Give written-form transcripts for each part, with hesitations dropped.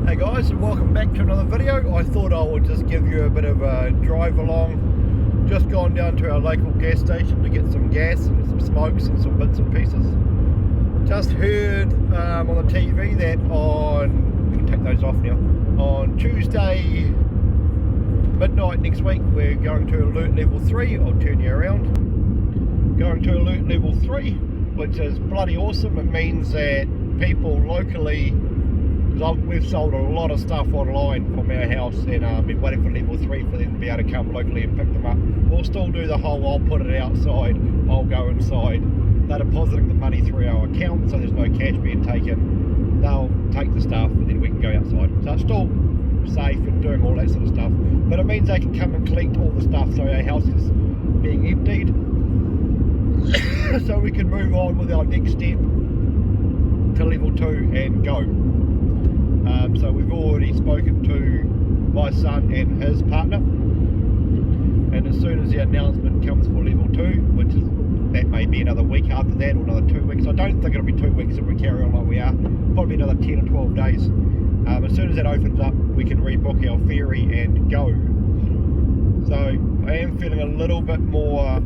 Hey guys, and welcome back to another video. I thought I would just give you a bit of a drive along. Just gone down to our local gas station to get some gas and some smokes and some bits and pieces. Just heard on the TV that we can take those off now, on Tuesday midnight next week we're going to alert level 3. I'll turn you around. Going to alert level 3, which is bloody awesome. It means that people locally, we've sold a lot of stuff online from our house, and I've been waiting for level 3 for them to be able to come locally and pick them up. We'll still do the whole, I'll put it outside, I'll go inside. They're depositing the money through our account, so there's no cash being taken. They'll take the stuff and then we can go outside. So it's still safe and doing all that sort of stuff. But it means they can come and collect all the stuff, so our house is being emptied. So we can move on with our next step to level 2 and go. So we've already spoken to my son and his partner, and as soon as the announcement comes for level 2, that may be another week after that or another 2 weeks. I don't think it'll be 2 weeks if we carry on like we are, probably another 10 or 12 days. As soon as that opens up, we can rebook our ferry and go. So I am feeling a little bit more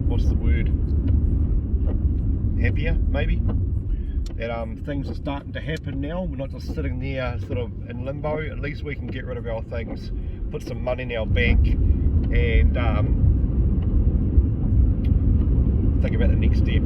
what's the word, happier maybe, that things are starting to happen now. We're not just sitting there sort of in limbo. At least we can get rid of our things, put some money in our bank, and think about the next step.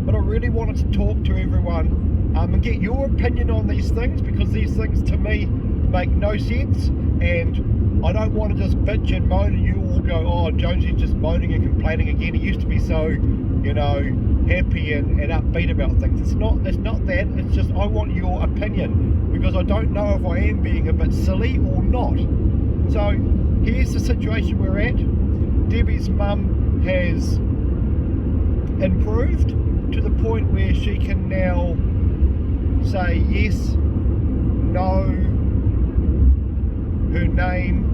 But I really wanted to talk to everyone and get your opinion on these things, because these things to me make no sense, and I don't want to just bitch and moan and you all go, oh, Jonesy's just moaning and complaining again. He used to be so, you know, happy and upbeat about things. It's not that. It's just I want your opinion, because I don't know if I am being a bit silly or not. So here's the situation we're at. Debbie's mum has improved to the point where she can now say yes, no, her name,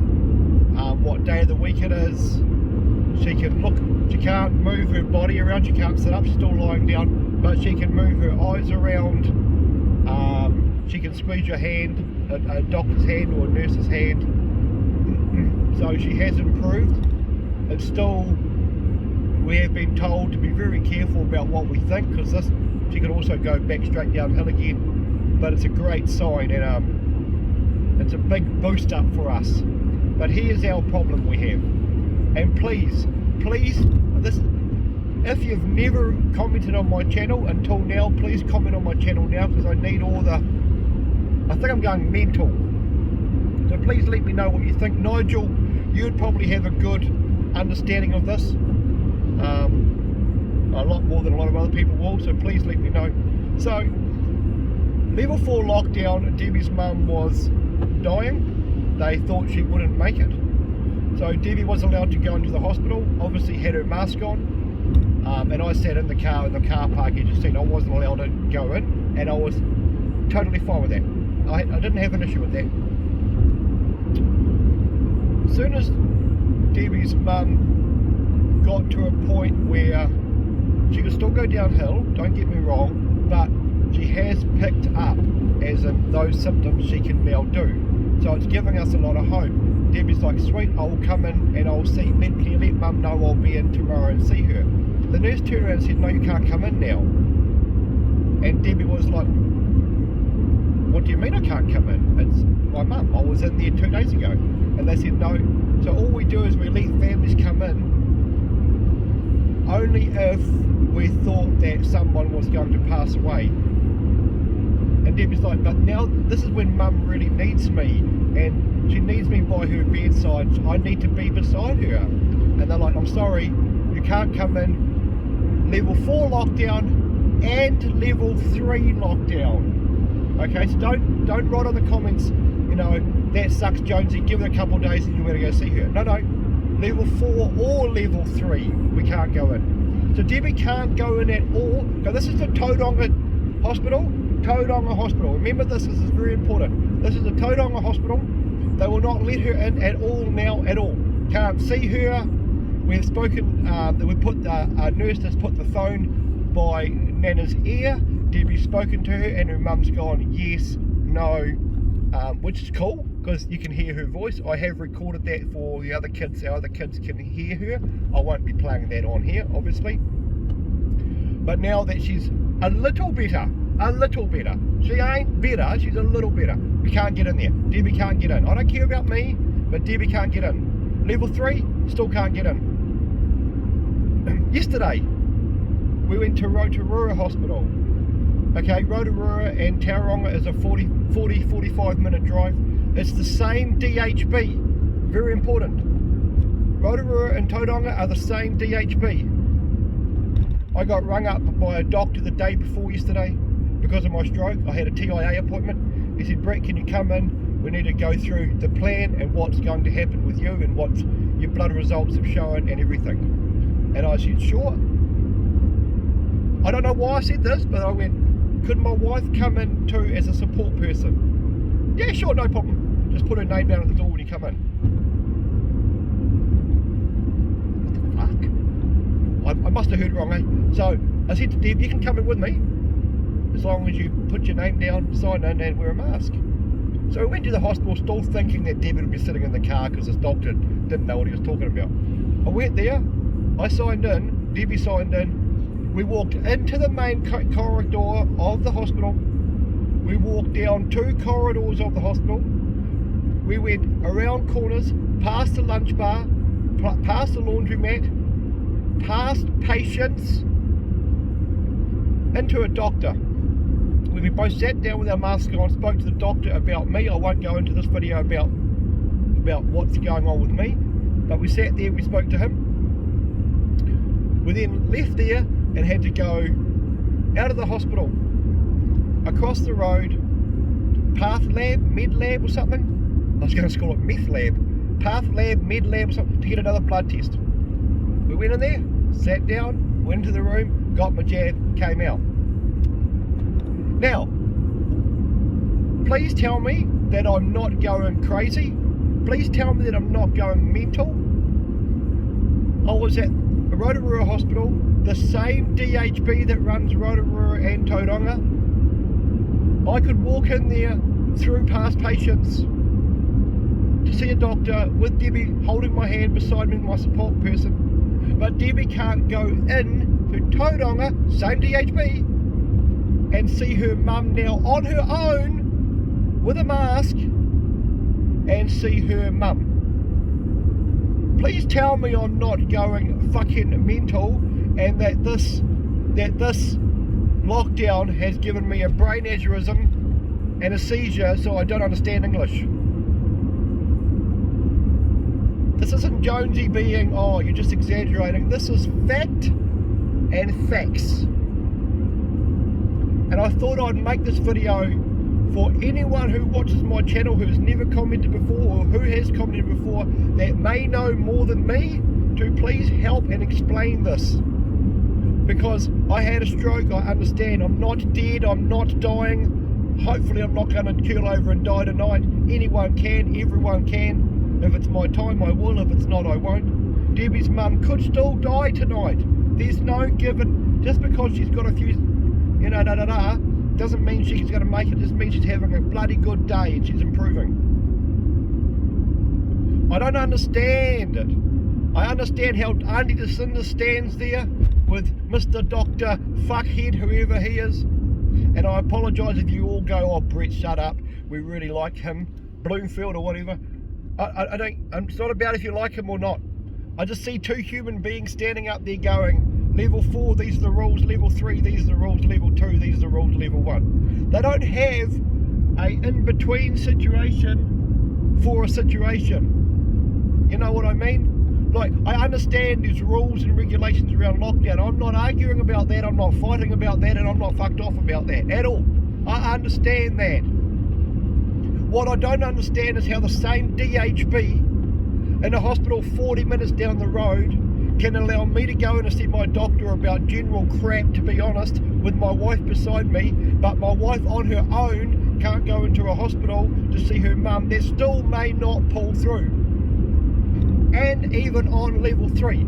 what day of the week it is. She can look, she can't move her body around, she can't sit up, she's still lying down, but she can move her eyes around. She can squeeze your hand, a doctor's hand or a nurse's hand. So she has improved. It's still, we have been told to be very careful about what we think, because she could also go back straight downhill again. But it's a great sign, and it's a big boost up for us. But here's our problem we have. And please, if you've never commented on my channel until now, please comment on my channel now, because I need all the, I think I'm going mental. So please let me know what you think. Nigel, you'd probably have a good understanding of this, a lot more than a lot of other people will, so please let me know. So, level 4 lockdown, Debbie's mum was dying. They thought she wouldn't make it. So Debbie was allowed to go into the hospital, obviously had her mask on, and I sat in the car park, as you've seen. I wasn't allowed to go in, and I was totally fine with that. I didn't have an issue with that. As soon as Debbie's mum got to a point where she could still go downhill, don't get me wrong, but she has picked up, as in those symptoms she can now do. So it's giving us a lot of hope. Debbie's like, sweet, I'll come in and I'll see, can you let mum know I'll be in tomorrow and see her? The nurse turned around and said, no, you can't come in now. And Debbie was like, what do you mean I can't come in? It's my mum, I was in there 2 days ago. And they said no. So all we do is we let families come in only if we thought that someone was going to pass away. And Debbie's like, but now this is when mum really needs me, and she needs me by her bedside, so I need to be beside her. And they're like, I'm sorry, you can't come in. Level 4 lockdown and level 3 lockdown. Okay, so don't write on the comments, you know, that sucks Jonesy, give it a couple of days and you're going to go see her. No, level 4 or level 3, we can't go in. So Debbie can't go in at all. Now this is the Tauranga Hospital. Remember this is very important. This is the Tauranga Hospital. They will not let her in at all now, at all. Can't see her. We've spoken, we put a nurse has put the phone by Nana's ear, Debbie's spoken to her and her mum's gone yes, no, which is cool because you can hear her voice. I have recorded that for the other kids. Our other kids can hear her. I won't be playing that on here, obviously. But now that she's a little better, she ain't better, she's a little better. We can't get in there. Debbie can't get in. I don't care about me, but Debbie can't get in. Level 3, still can't get in. Yesterday, we went to Rotorua Hospital. Okay, Rotorua and Tauranga is a 45 minute drive. It's the same DHB. Very important. Rotorua and Tauranga are the same DHB. I got rung up by a doctor the day before yesterday because of my stroke. I had a TIA appointment. He said, Brett, can you come in? We need to go through the plan and what's going to happen with you and what your blood results have shown and everything. And I said, sure. I don't know why I said this, but I went, could my wife come in too as a support person? Yeah, sure, no problem. Just put her name down at the door when you come in. What the fuck? I must have heard wrong, eh? So I said to Deb, you can come in with me as long as you put your name down, sign in and wear a mask. So we went to the hospital still thinking that Deb would be sitting in the car because this doctor didn't know what he was talking about. I went there, I signed in, Debbie signed in, we walked into the main corridor of the hospital, we walked down 2 corridors of the hospital, we went around corners, past the lunch bar, past the laundromat, past patients, into a doctor. We both sat down with our masks on, spoke to the doctor about me. I won't go into this video about what's going on with me, but we sat there, we spoke to him. We then left there and had to go out of the hospital, across the road, Path Lab, Med Lab or something. I was going to call it Meth Lab. Path Lab, Med Lab or something, to get another blood test. We went in there, sat down, went into the room, got my jab, came out. Now, please tell me that I'm not going crazy. Please tell me that I'm not going mental. I was at Rotorua Hospital, the same DHB that runs Rotorua and Tauranga. I could walk in there through past patients to see a doctor with Debbie holding my hand beside me, my support person. But Debbie can't go in to Tauranga, same DHB, and see her mum now on her own with a mask and see her mum. Please tell me I'm not going fucking mental and that this lockdown has given me a brain aneurysm and a seizure so I don't understand English. This isn't Jonesy being, oh, you're just exaggerating. This is fact and facts. And I thought I'd make this video for anyone who watches my channel who has never commented before or who has commented before that may know more than me to please help and explain this. Because I had a stroke, I understand. I'm not dead, I'm not dying. Hopefully I'm not going to keel over and die tonight. Anyone can, everyone can. If it's my time, I will. If it's not, I won't. Debbie's mum could still die tonight. There's no given. Just because she's got a few, doesn't mean she's going to make it. Just means she's having a bloody good day and she's improving. I don't understand it. I understand how Auntie Jacinda stands there with Mr. Dr. Fuckhead, whoever he is. And I apologise if you all go, oh, Brett, shut up. We really like him. Bloomfield or whatever. I don't, it's not about if you like him or not. I just see 2 human beings standing up there going, level 4, these are the rules, level 3, these are the rules, level 2, these are the rules, level 1. They don't have a in-between situation for a situation. You know what I mean? Like, I understand there's rules and regulations around lockdown. I'm not arguing about that, I'm not fighting about that, and I'm not fucked off about that at all. I understand that. What I don't understand is how the same DHB in a hospital 40 minutes down the road can allow me to go in and see my doctor about general crap, to be honest, with my wife beside me, but my wife on her own can't go into a hospital to see her mum that still may not pull through. And even on level 3.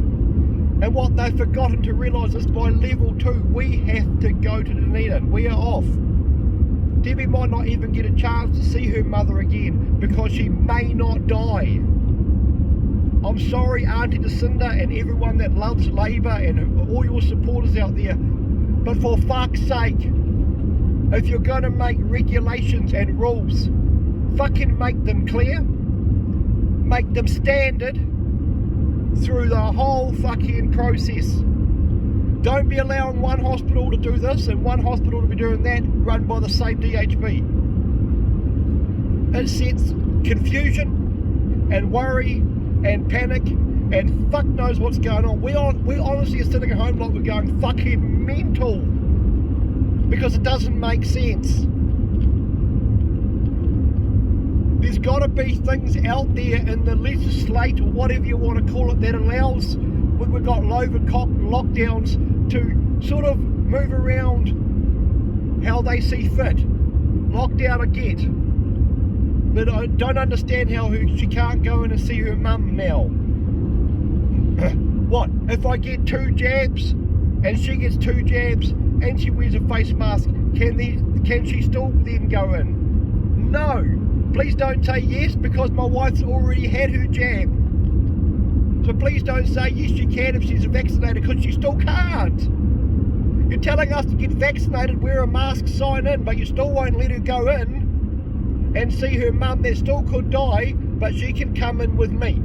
And what they've forgotten to realise is by level 2, we have to go to Dunedin. We are off. Debbie might not even get a chance to see her mother again because she may not die. I'm sorry, Auntie Jacinda and everyone that loves Labour and all your supporters out there, but for fuck's sake, if you're going to make regulations and rules, fucking make them clear, make them standard through the whole fucking process. Don't be allowing one hospital to do this and one hospital to be doing that, run by the same DHB. It sets confusion and worry and panic and fuck knows what's going on. We honestly are sitting at home like we're going fucking mental because it doesn't make sense. There's got to be things out there in the legislate or whatever you want to call it that allows, when we've got lockdowns, to sort of move around how they see fit. Lockdown I get, but I don't understand how she can't go in and see her mum now. What, if I get 2 jabs and she gets 2 jabs and she wears a face mask, can she still then go in? No. Please don't say yes because my wife's already had her jab. So please don't say yes she can if she's vaccinated because she still can't. You're telling us to get vaccinated, wear a mask, sign in, but you still won't let her go in and see her mum that still could die, but she can come in with me.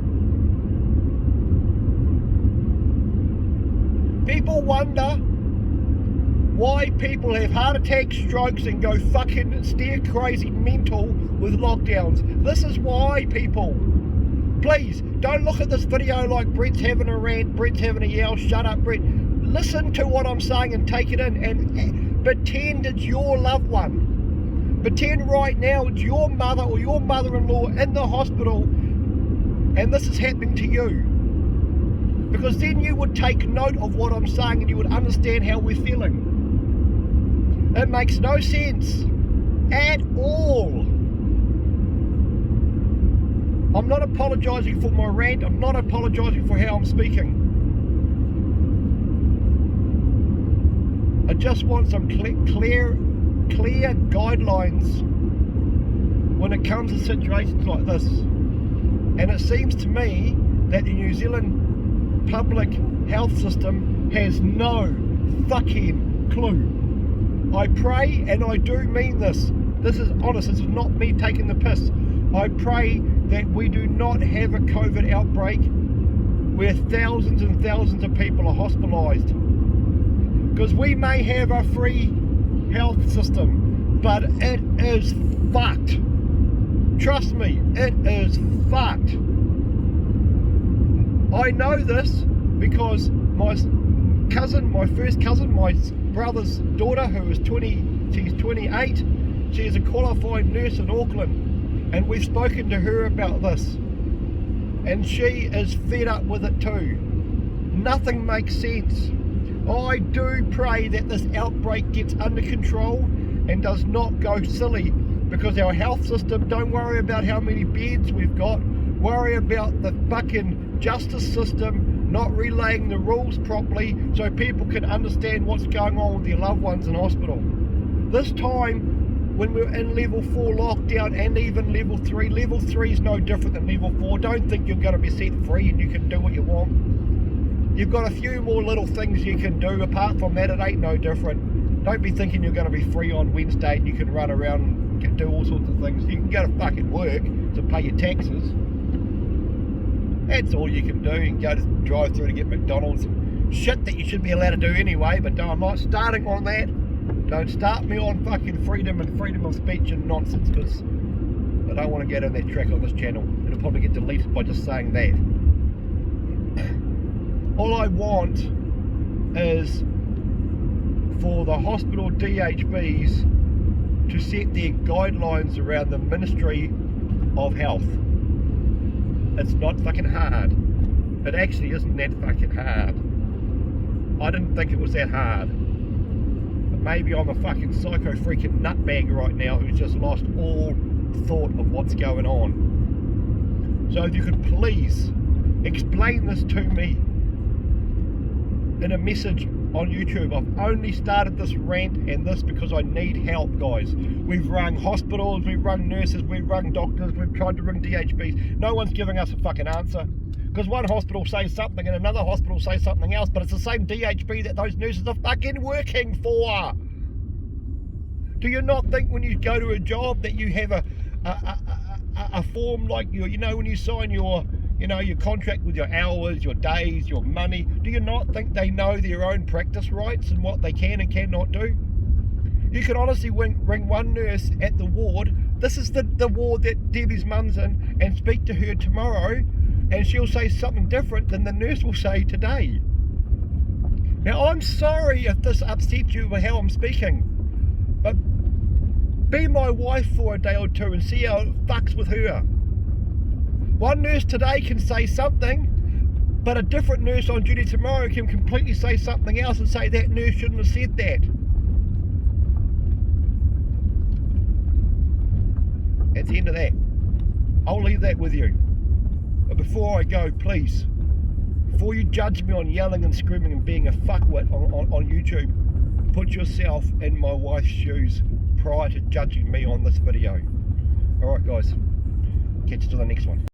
People wonder why people have heart attacks, strokes and go fucking stir crazy mental with lockdowns. This is why, people. Please, don't look at this video like Brett's having a rant, Brett's having a yell, shut up Brett. Listen to what I'm saying and take it in and pretend it's your loved one. Pretend right now it's your mother or your mother-in-law in the hospital and this is happening to you. Because then you would take note of what I'm saying and you would understand how we're feeling. It makes no sense at all. I'm not apologising for my rant. I'm not apologising for how I'm speaking. I just want some clear guidelines when it comes to situations like this. And it seems to me that the New Zealand public health system has no fucking clue. I pray, and I do mean this. This is honest. This is not me taking the piss. I pray that we do not have a COVID outbreak where thousands and thousands of people are hospitalised. Because we may have a free health system, but it is fucked. Trust me, it is fucked. I know this because my first cousin, my brother's daughter, who is 20, she's 28, she is a qualified nurse in Auckland, and we've spoken to her about this, and she is fed up with it too. Nothing makes sense. I do pray that this outbreak gets under control and does not go silly, because our health system, don't worry about how many beds we've got, worry about the fucking justice system not relaying the rules properly so people can understand what's going on with their loved ones in hospital. This time, when we're in level 4 lockdown and even level 3 is no different than level 4. Don't think you're going to be set free and you can do what you want. You've got a few more little things you can do. Apart from that, it ain't no different. Don't be thinking you're going to be free on Wednesday and you can run around and do all sorts of things. You can go to fucking work to pay your taxes. That's all you can do. You can go to drive through to get McDonald's. Shit that you should be allowed to do anyway, but I'm not starting on that. Don't start me on fucking freedom and freedom of speech and nonsense, because I don't want to get on that track on this channel. It'll probably get deleted by just saying that. All I want is for the hospital DHBs to set their guidelines around the Ministry of Health. It's not fucking hard. It actually isn't that fucking hard. I didn't think it was that hard. But maybe I'm a fucking psycho freaking nutbag right now who's just lost all thought of what's going on. So if you could please explain this to me in a message on YouTube. I've only started this rant and this because I need help, guys. We've rung hospitals, we've rung nurses, we've rung doctors, we've tried to ring DHBs. No one's giving us a fucking answer. Because one hospital says something and another hospital says something else, but it's the same DHB that those nurses are fucking working for. Do you not think when you go to a job that you have a form like your, when you sign your contract with your hours, your days, your money, do you not think they know their own practice rights and what they can and cannot do? You could honestly ring one nurse at the ward. This is the ward that Debbie's mum's in, and speak to her tomorrow, and she'll say something different than the nurse will say today. Now, I'm sorry if this upsets you with how I'm speaking, but be my wife for a day or two and see how it fucks with her. One nurse today can say something, but a different nurse on duty tomorrow can completely say something else and say that nurse shouldn't have said that. That's the end of that. I'll leave that with you. But before I go, please, before you judge me on yelling and screaming and being a fuckwit on YouTube, put yourself in my wife's shoes prior to judging me on this video. Alright guys, catch you to the next one.